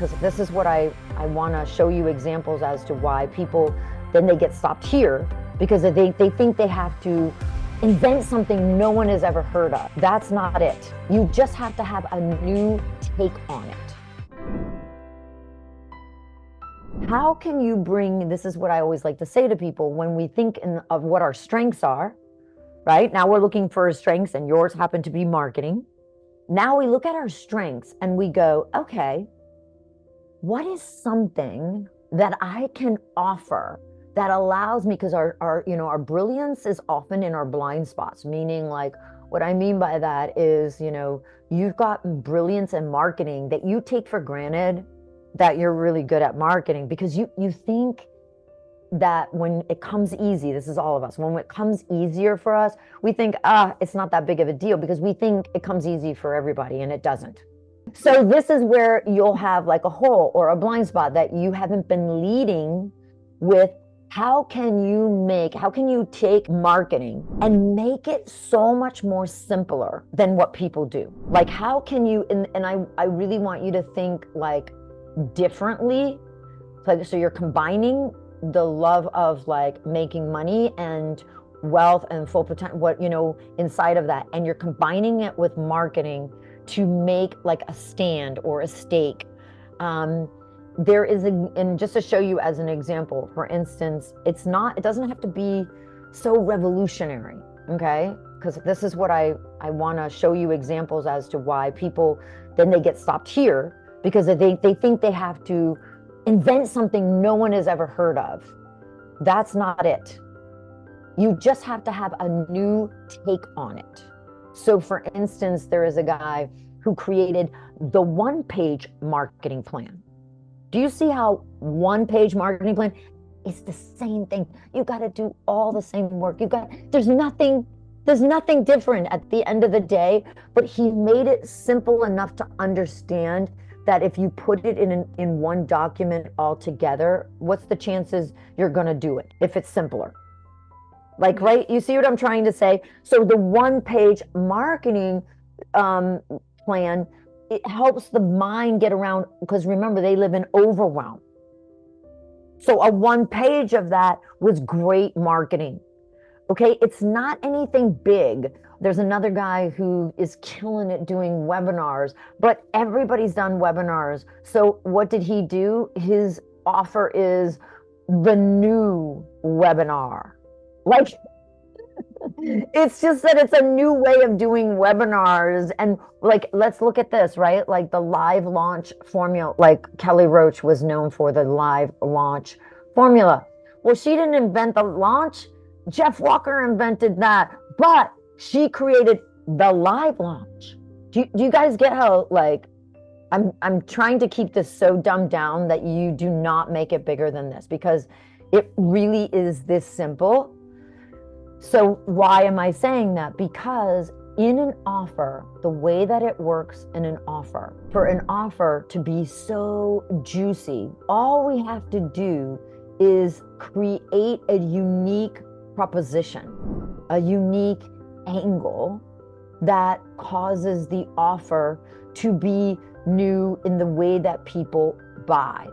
because this is what I want to show you examples as to why people, then they get stopped here because they think they have to invent something no one has ever heard of. That's not it. You just have to have a new take on it. How can you bring, this is what I always like to say to people, when we think of what our strengths are, right? Now we're looking for strengths and yours happen to be marketing. Now we look at our strengths and we go, okay, what is something that I can offer that allows me, because our brilliance is often in our blind spots, meaning like what I mean by that is, you've got brilliance in marketing that you take for granted that you're really good at marketing because you think that when it comes easy, this is all of us, when it comes easier for us, we think, it's not that big of a deal because we think it comes easy for everybody and it doesn't. So this is where you'll have like a hole or a blind spot that you haven't been leading with. How can you take marketing and make it so much more simpler than what people do? Like how can you, and I really want you to think like differently. So you're combining the love of like making money and wealth and full potential, inside of that. And you're combining it with marketing to make like a stand or a stake. There is and just to show you as an example, for instance, it doesn't have to be so revolutionary, okay? Because this is what I want to show you examples as to why people, then they get stopped here because they think they have to invent something no one has ever heard of. That's not it. You just have to have a new take on it. So for instance, there is a guy who created the one-page marketing plan. Do you see how one-page marketing plan is the same thing? You got to do all the same work. There's nothing different at the end of the day, but he made it simple enough to understand that if you put it in one document all together, what's the chances you're going to do it if it's simpler? Like, right? You see what I'm trying to say? So the one-page marketing plan, it helps the mind get around, because remember, they live in overwhelm. So a one page of that was great marketing. Okay, it's not anything big. There's another guy who is killing it doing webinars, but everybody's done webinars. So what did he do? His offer is the new webinar. Like, it's just that it's a new way of doing webinars. And like, let's look at this, right? Like the live launch formula, like Kelly Roach was known for the live launch formula. Well, she didn't invent the launch. Jeff Walker invented that, but she created the live launch. Do you guys get how, like, I'm trying to keep this so dumbed down that you do not make it bigger than this, because it really is this simple. So why am I saying that? Because in an offer, the way that it works in an offer, for an offer to be so juicy, all we have to do is create a unique proposition, a unique angle that causes the offer to be new in the way that people buy.